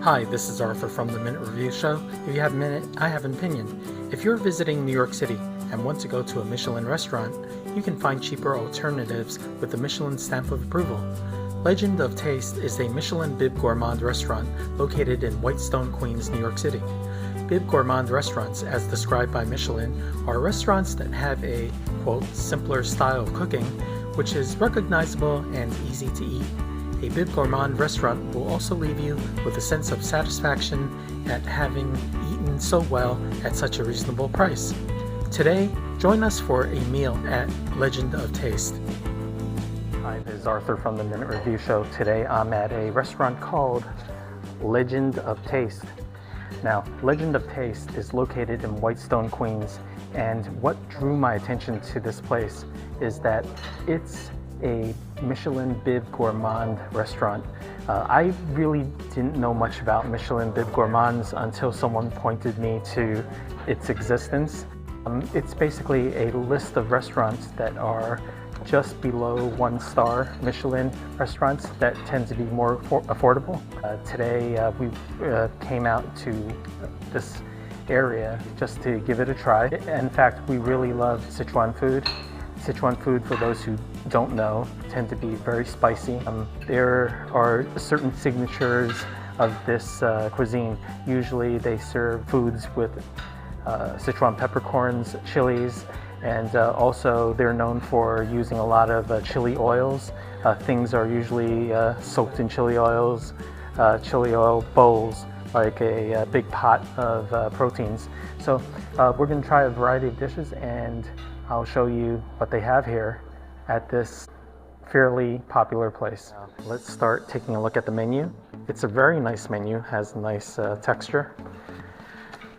Hi, this is Arthur from the Minute Review Show. If you have a minute, I have an opinion. If you're visiting New York City and want to go to a Michelin restaurant, you can find cheaper alternatives with the Michelin stamp of approval. Legend of Taste is a Michelin Bib Gourmand restaurant located in Whitestone, Queens, New York City. Bib Gourmand restaurants, as described by Michelin, are restaurants that have a, quote, simpler style of cooking, which is recognizable and easy to eat. A Bib Gourmand restaurant will also leave you with a sense of satisfaction at having eaten so well at such a reasonable price. Today, join us for a meal at Legend of Taste. Hi, this is Arthur from the Minute Review Show. Today I'm at a restaurant called Legend of Taste. Now, Legend of Taste is located in Whitestone, Queens, and what drew my attention to this place is that it's a Michelin Bib Gourmand restaurant. I really didn't know much about Michelin Bib Gourmands until someone pointed me to its existence. It's basically a list of restaurants that are just below 1-star Michelin restaurants that tend to be more affordable. Today we came out to this area just to give it a try. In fact, we really love Sichuan food. Sichuan food, for those who don't know, tend to be very spicy. There are certain signatures of this cuisine. Usually they serve foods with Sichuan peppercorns, chilies, and also they're known for using a lot of chili oils. Things are usually soaked in chili oils, chili oil bowls, like a big pot of proteins. So we're going to try a variety of dishes, and I'll show you what they have here at this fairly popular place. Let's start taking a look at the menu. It's a very nice menu, has nice texture.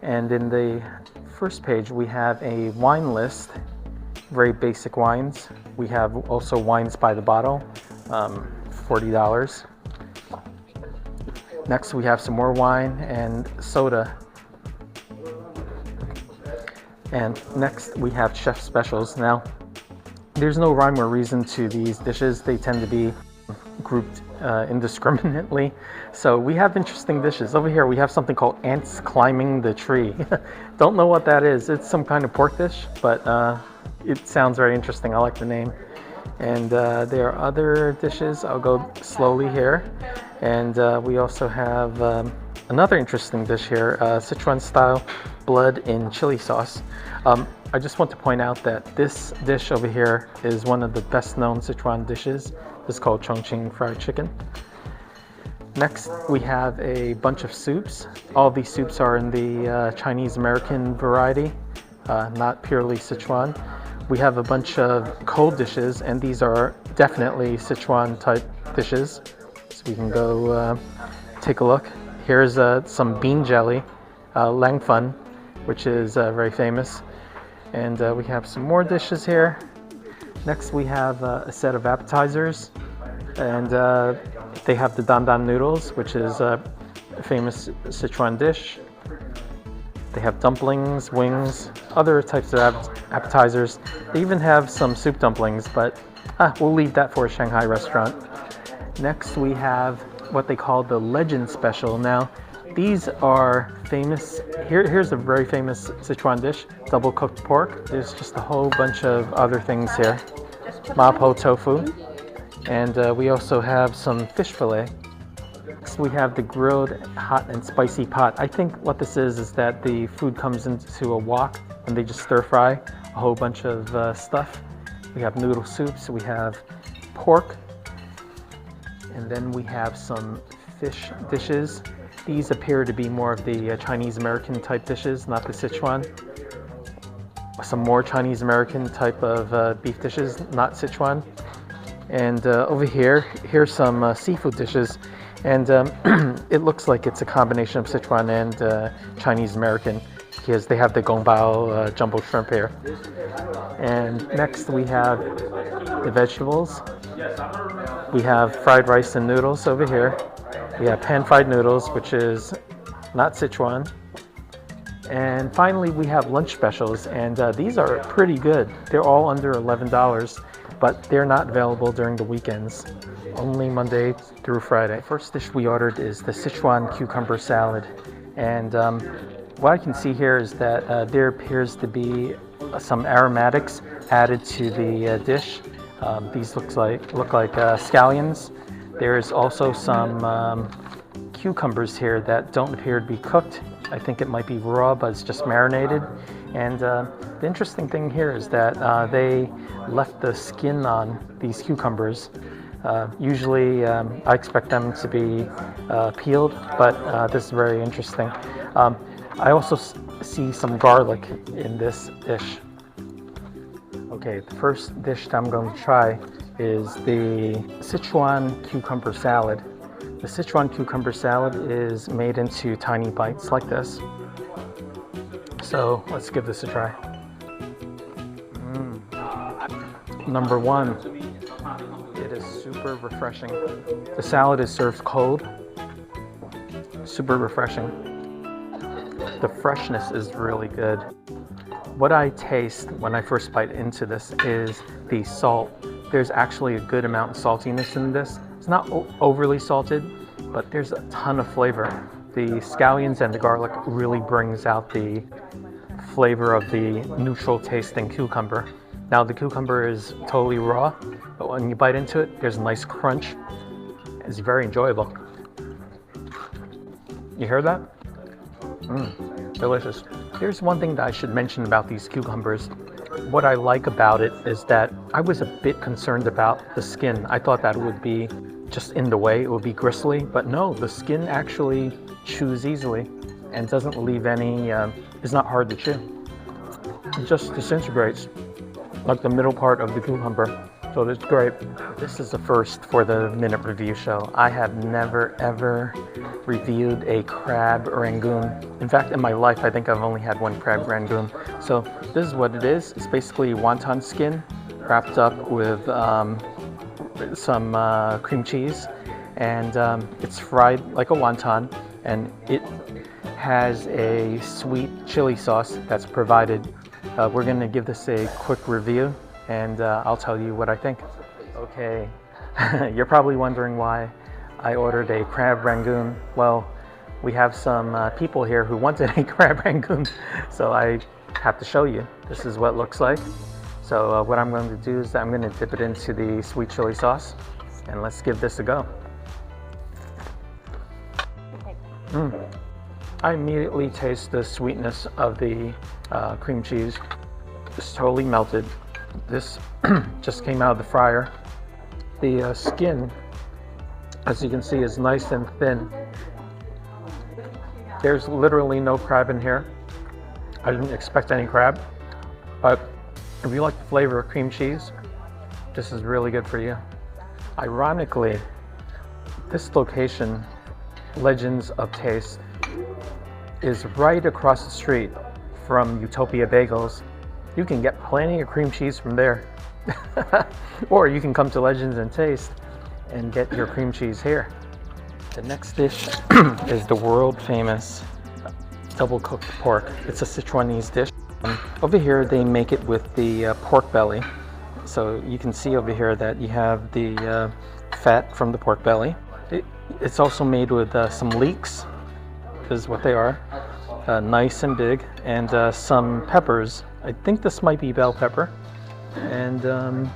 And in the first page we have a wine list, very basic wines. We have also wines by the bottle, $40. Next we have some more wine and soda. And next we have chef specials. Now, there's no rhyme or reason to these dishes. They tend to be grouped indiscriminately. So we have interesting dishes. Over here we have something called ants climbing the tree. Don't know what that is. It's some kind of pork dish, but it sounds very interesting. I like the name. And there are other dishes. I'll go slowly here. And we also have another interesting dish here, Sichuan style blood in chili sauce. I just want to point out that this dish over here is one of the best known Sichuan dishes. It's called Chongqing fried chicken. Next we have a bunch of soups. All these soups are in the Chinese American variety, not purely Sichuan. We have a bunch of cold dishes, and these are definitely Sichuan type dishes. So we can go take a look. Here's some bean jelly, lang fun, which is very famous. And we have some more dishes here. Next we have a set of appetizers, and they have the dan dan noodles, which is a famous Sichuan dish. They have dumplings, wings, other types of appetizers. They even have some soup dumplings, but we'll leave that for a Shanghai restaurant. Next we have what they call the Legend Special. Now, these are famous. Here's a very famous Sichuan dish, double cooked pork. There's just a whole bunch of other things here. Mapo tofu. And we also have some fish fillet. Next we have the grilled hot and spicy pot. I think what this is that the food comes into a wok and they just stir fry a whole bunch of stuff. We have noodle soups, we have pork, and then we have some fish dishes. These appear to be more of the Chinese American type dishes, not the Sichuan. Some more Chinese American type of beef dishes, not Sichuan. And over here, here's some seafood dishes. And it looks like it's a combination of Sichuan and Chinese American, because they have the gongbao jumbo shrimp here. And next we have the vegetables. We have fried rice and noodles over here. We have pan-fried noodles, which is not Sichuan. And finally, we have lunch specials, and these are pretty good. They're all under $11. but they're not available during the weekends, only Monday through Friday. The first dish we ordered is the Sichuan cucumber salad, and what I can see here is that there appears to be some aromatics added to the dish. These look like scallions. There is also some cucumbers here that don't appear to be cooked. I think it might be raw, but it's just marinated. And the interesting thing here is that they left the skin on these cucumbers. Usually I expect them to be peeled, but this is very interesting. I also see some garlic in this dish. Okay, the first dish that I'm going to try is the Sichuan cucumber salad. The Sichuan cucumber salad is made into tiny bites like this. So let's give this a try. Number one, it is super refreshing. The salad is served cold, super refreshing. The freshness is really good. What I taste when I first bite into this is the salt. There's actually a good amount of saltiness in this. It's not overly salted, but there's a ton of flavor. The scallions and the garlic really brings out the flavor of the neutral tasting cucumber. Now the cucumber is totally raw, but when you bite into it, there's a nice crunch. It's very enjoyable. You hear that? Delicious. Here's one thing that I should mention about these cucumbers. What I like about it is that I was a bit concerned about the skin. I thought that it would be just in the way, it would be gristly, but no, the skin actually chews easily and doesn't leave any, it's not hard to chew. It just disintegrates like the middle part of the cucumber. So it's great. This is the first for the Minute Review Show. I have never ever reviewed a crab rangoon. In fact, in my life, I think I've only had one crab rangoon. So this is what it is. It's basically wonton skin wrapped up with some cream cheese, and it's fried like a wonton, and it has a sweet chili sauce that's provided. We're gonna give this a quick review, and I'll tell you what I think. Okay, you're probably wondering why I ordered a crab rangoon. Well, we have some people here who wanted a crab rangoon, so I have to show you. This is what it looks like. So what I'm going to do is I'm going to dip it into the sweet chili sauce, and let's give this a go. I immediately taste the sweetness of the cream cheese. It's totally melted. This just came out of the fryer. The skin, as you can see, is nice and thin. There's literally no crab in here. I didn't expect any crab, but if you like the flavor of cream cheese, this is really good for you. Ironically, this location, Legends of Taste, is right across the street from Utopia Bagels. You can get plenty of cream cheese from there. Or you can come to Legends and Taste and get your cream cheese here. The next dish is the world famous double cooked pork. It's a Sichuanese dish. Over here they make it with the pork belly. So you can see over here that you have the fat from the pork belly. It's also made with some leeks. This is what they are. Nice and big, and some peppers. I think this might be bell pepper. And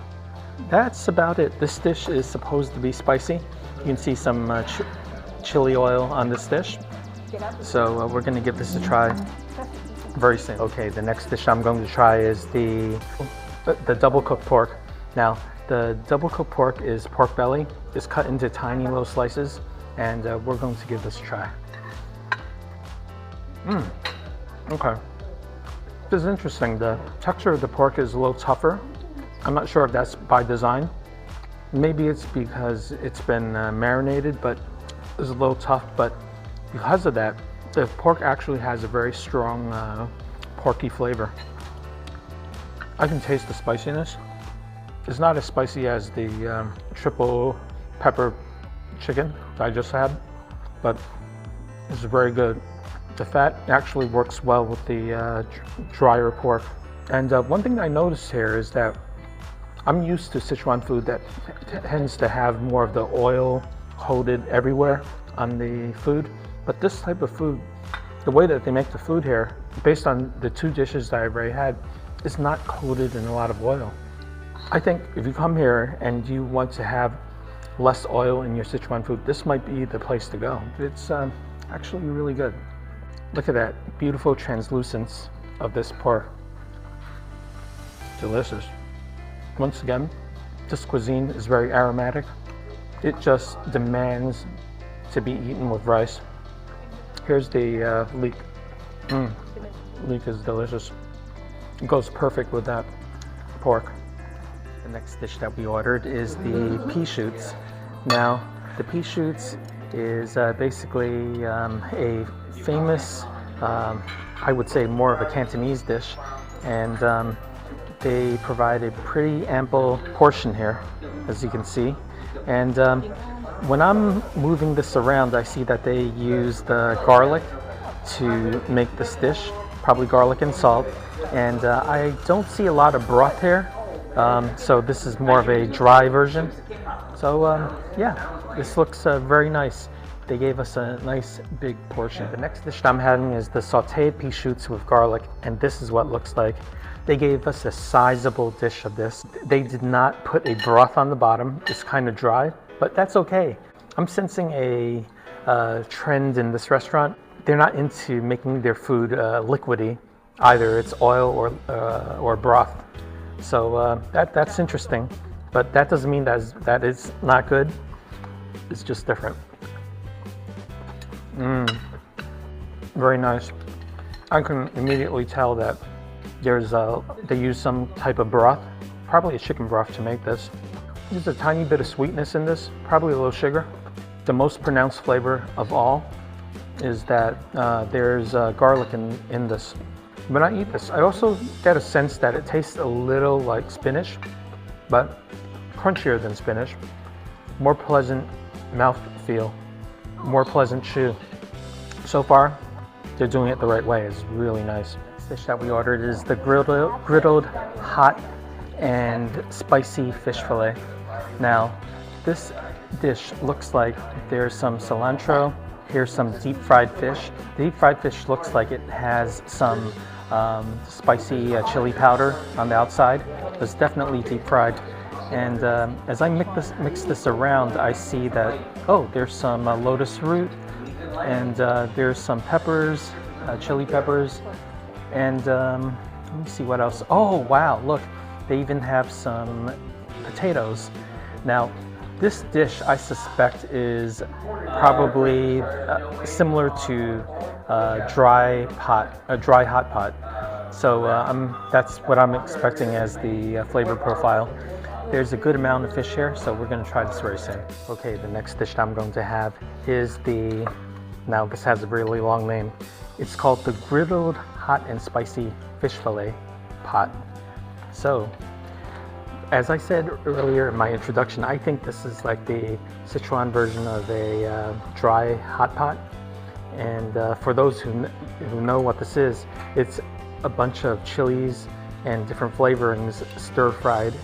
that's about it. This dish is supposed to be spicy. You can see some chili oil on this dish. So we're going to give this a try very soon. Okay, the next dish I'm going to try is the double cooked pork. Now, the double cooked pork is pork belly. It's cut into tiny little slices, and we're going to give this a try. Okay. This is interesting. The texture of the pork is a little tougher. I'm not sure if that's by design. Maybe it's because it's been marinated, but it's a little tough. But because of that, the pork actually has a very strong porky flavor. I can taste the spiciness. It's not as spicy as the triple pepper chicken that I just had, but it's very good. The fat actually works well with the drier pork. And one thing I noticed here is that I'm used to Sichuan food that tends to have more of the oil coated everywhere on the food. But this type of food, the way that they make the food here, based on the two dishes that I've already had, is not coated in a lot of oil. I think if you come here and you want to have less oil in your Sichuan food, this might be the place to go. It's actually really good. Look at that beautiful translucence of this pork. Delicious. Once again, this cuisine is very aromatic. It just demands to be eaten with rice. Here's the leek. Leek is delicious. It goes perfect with that pork. The next dish that we ordered is the pea shoots. Now, the pea shoots is basically a famous, I would say more of a Cantonese dish, and they provide a pretty ample portion here, as you can see. And when I'm moving this around, I see that they use the garlic to make this dish, probably garlic and salt. And I don't see a lot of broth here, so this is more of a dry version. So yeah, this looks very nice. They gave us a nice big portion. The next dish I'm having is the sauteed pea shoots with garlic, and this is what it looks like. They gave us a sizable dish of this. They did not put a broth on the bottom. It's kind of dry, but that's okay. I'm sensing a trend in this restaurant. They're not into making their food liquidy. Either it's oil or broth. So that's interesting, but that doesn't mean that is not good. It's just different. Very nice. I can immediately tell that they use some type of broth, probably a chicken broth to make this. There's a tiny bit of sweetness in this, probably a little sugar. The most pronounced flavor of all is that there's garlic in this. When I eat this, I also get a sense that it tastes a little like spinach, but crunchier than spinach. More pleasant mouthfeel, more pleasant chew. So far, they're doing it the right way. It's really nice. This dish that we ordered is the griddled hot and spicy fish fillet. Now, this dish looks like there's some cilantro. Here's some deep fried fish. The deep fried fish looks like it has some spicy chili powder on the outside. It's definitely deep fried. And as I mix this around, I see that, oh, there's some lotus root, and there's some peppers, chili peppers, and let me see what else. Oh, wow, look, they even have some potatoes. Now, this dish, I suspect, is probably similar to a dry hot pot. So that's what I'm expecting as the flavor profile. There's a good amount of fish here, so we're going to try this very soon. Okay, the next dish I'm going to have is now this has a really long name. It's called the griddled hot and spicy fish fillet pot. So, as I said earlier in my introduction, I think this is like the Sichuan version of a dry hot pot. And for those who know what this is, it's a bunch of chilies and different flavorings stir-fried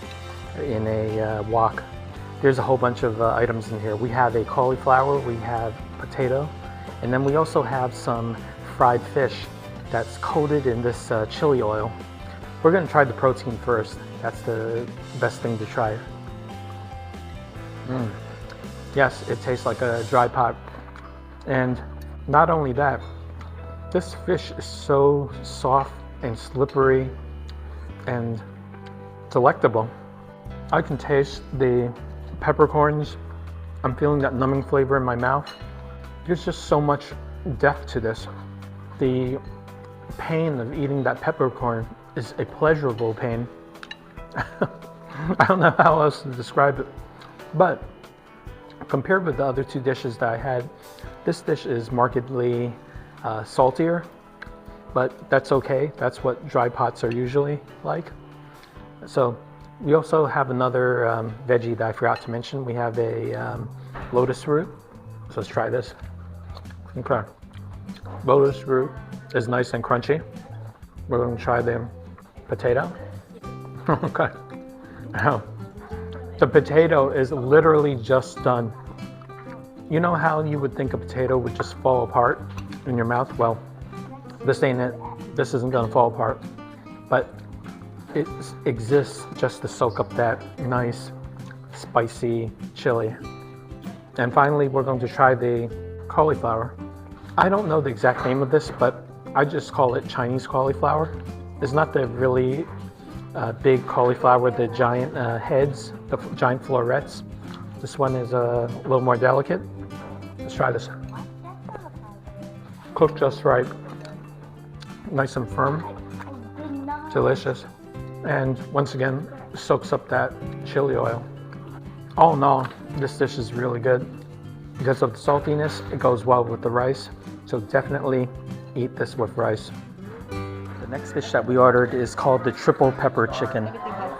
in a wok. There's a whole bunch of items in here. We have a cauliflower, we have potato, and then we also have some fried fish that's coated in this chili oil. We're going to try the protein first. That's the best thing to try. Yes, it tastes like a dry pot. And not only that, this fish is so soft and slippery and delectable. I can taste the peppercorns. I'm feeling that numbing flavor in my mouth. There's just so much depth to this. The pain of eating that peppercorn is a pleasurable pain. I don't know how else to describe it, but compared with the other two dishes that I had, this dish is markedly saltier, but that's okay. That's what dry pots are usually like. So we also have another veggie that I forgot to mention. We have a lotus root. So let's try this. Okay. Lotus root is nice and crunchy. We're going to try the potato. Okay. Oh, The potato is literally just done. You know how you would think a potato would just fall apart in your mouth? Well, this ain't it. This isn't gonna fall apart. But it exists just to soak up that nice, spicy chili. And finally, we're going to try the cauliflower. I don't know the exact name of this, but I just call it Chinese cauliflower. It's not the really big cauliflower, the giant heads, the giant florets. This one is a little more delicate. Let's try this. Cooked just right. Nice and firm. Delicious. And once again, soaks up that chili oil. All in all, this dish is really good. Because of the saltiness, it goes well with the rice. So definitely eat this with rice. The next dish that we ordered is called the triple pepper chicken.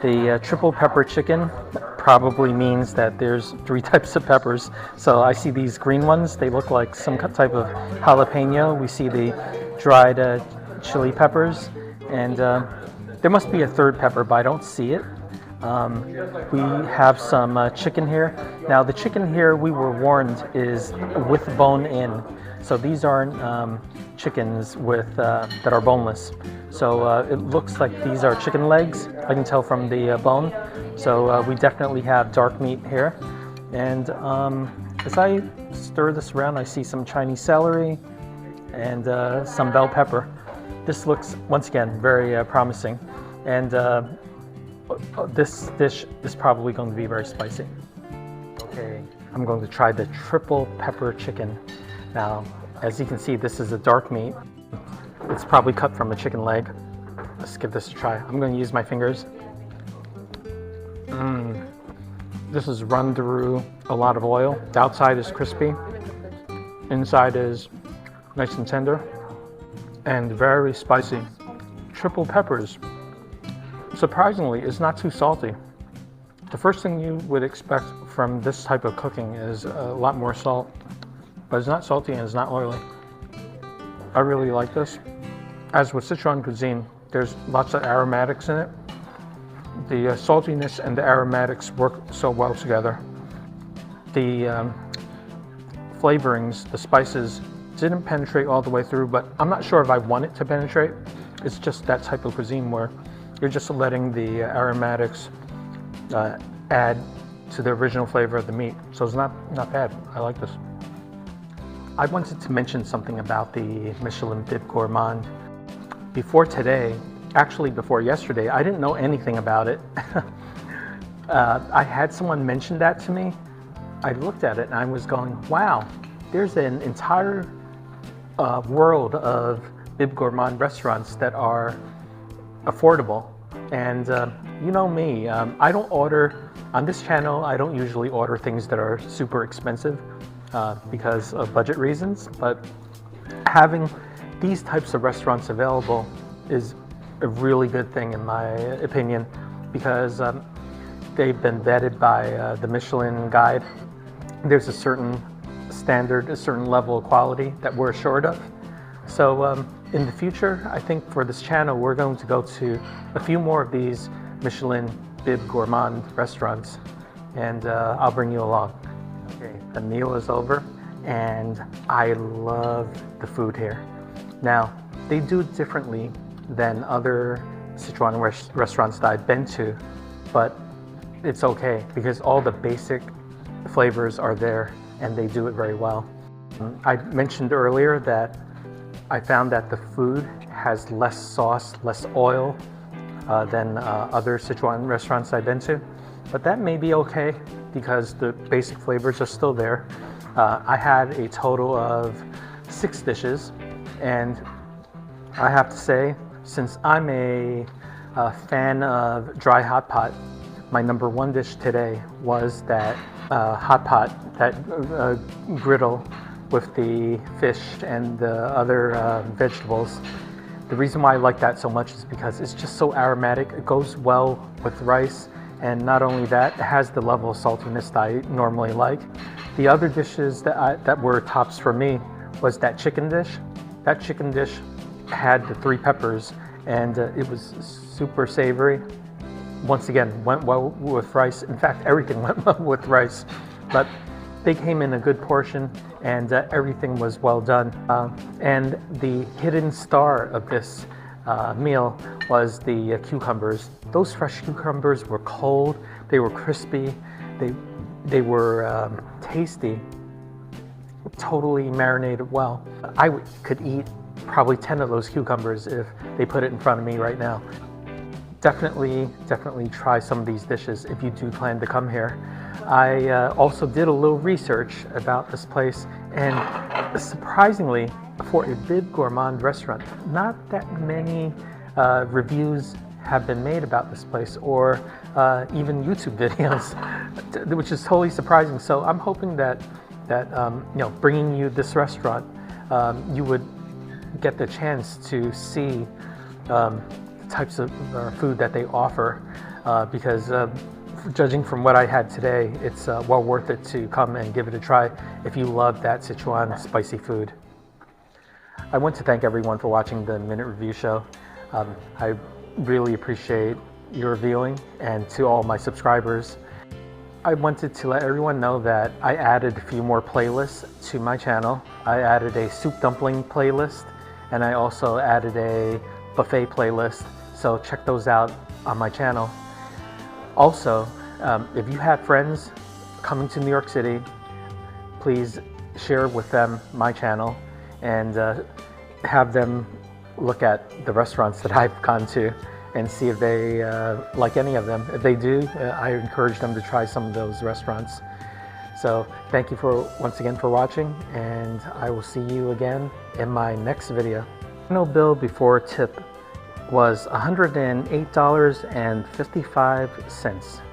The triple pepper chicken probably means that there's 3 types of peppers. So I see these green ones, they look like some type of jalapeno. We see the dried chili peppers, and there must be a 3rd pepper, but I don't see it. We have some chicken here. Now the chicken here, we were warned, is with bone in. So these aren't chickens with that are boneless. So it looks like these are chicken legs. I can tell from the bone. So we definitely have dark meat here. And as I stir this around, I see some Chinese celery and some bell pepper. This looks, once again, very promising. And this dish is probably going to be very spicy. Okay, I'm going to try the triple pepper chicken. Now, as you can see, this is a dark meat. It's probably cut from a chicken leg. Let's give this a try. I'm going to use my fingers. This is run through a lot of oil. The outside is crispy. Inside is nice and tender. And very spicy. Triple peppers. Surprisingly, it's not too salty. The first thing you would expect from this type of cooking is a lot more salt, but it's not salty and it's not oily. I really like this. As with Sichuan cuisine, there's lots of aromatics in it. The saltiness and the aromatics work so well together. The flavorings, the spices, didn't penetrate all the way through, but I'm not sure if I want it to penetrate. It's just that type of cuisine where you're just letting the aromatics add to the original flavor of the meat. So it's not bad. I like this. I wanted to mention something about the Michelin Bib Gourmand. Before today, actually before yesterday, I didn't know anything about it. I had someone mention that to me. I looked at it and I was going, wow, there's an entire world of Bib Gourmand restaurants that are affordable. And you know me, I don't order, on this channel, I don't usually order things that are super expensive because of budget reasons, but having these types of restaurants available is a really good thing in my opinion, because they've been vetted by the Michelin guide. There's a certain standard, a certain level of quality that we're assured of. So in the future, I think for this channel, we're going to go to a few more of these Michelin Bib Gourmand restaurants, and I'll bring you along. Okay, the meal is over, and I love the food here. Now, they do it differently than other Sichuan restaurants that I've been to, but it's okay because all the basic flavors are there and they do it very well. I mentioned earlier that I found that the food has less sauce, less oil than other Sichuan restaurants I've been to, but that may be okay because the basic flavors are still there. I had a total of 6 dishes, and I have to say, since I'm a fan of dry hot pot, my number 1 dish today was that hot pot, that griddle with the fish and the other vegetables. The reason why I like that so much is because it's just so aromatic. It goes well with rice, and not only that, it has the level of saltiness that I normally like. The other dishes that were tops for me was that chicken dish. That chicken dish had the 3 peppers, and it was super savory. once again, went well with rice. In fact, everything went well with rice, but they came in a good portion, and everything was well done. And the hidden star of this meal was the cucumbers. Those fresh cucumbers were cold, they were crispy, they were tasty, totally marinated well. I could eat probably 10 of those cucumbers if they put it in front of me right now. Definitely try some of these dishes if you do plan to come here. I also did a little research about this place, and surprisingly, for a Bib Gourmand restaurant, not that many reviews have been made about this place, or even YouTube videos, which is totally surprising. So I'm hoping that you know, bringing you this restaurant, you would get the chance to see the types of food that they offer, because judging from what I had today, it's well worth it to come and give it a try if you love that Sichuan spicy food. I want to thank everyone for watching the Minute Review Show. I really appreciate your viewing, and to all my subscribers. I wanted to let everyone know that I added a few more playlists to my channel. I added a soup dumpling playlist, and I also added a buffet playlist, so check those out on my channel. Also, if you have friends coming to New York City, please share with them my channel and have them look at the restaurants that I've gone to and see if they like any of them. If they do, I encourage them to try some of those restaurants. So thank you once again for watching, and I will see you again in my next video. Final bill before tip was $108.55.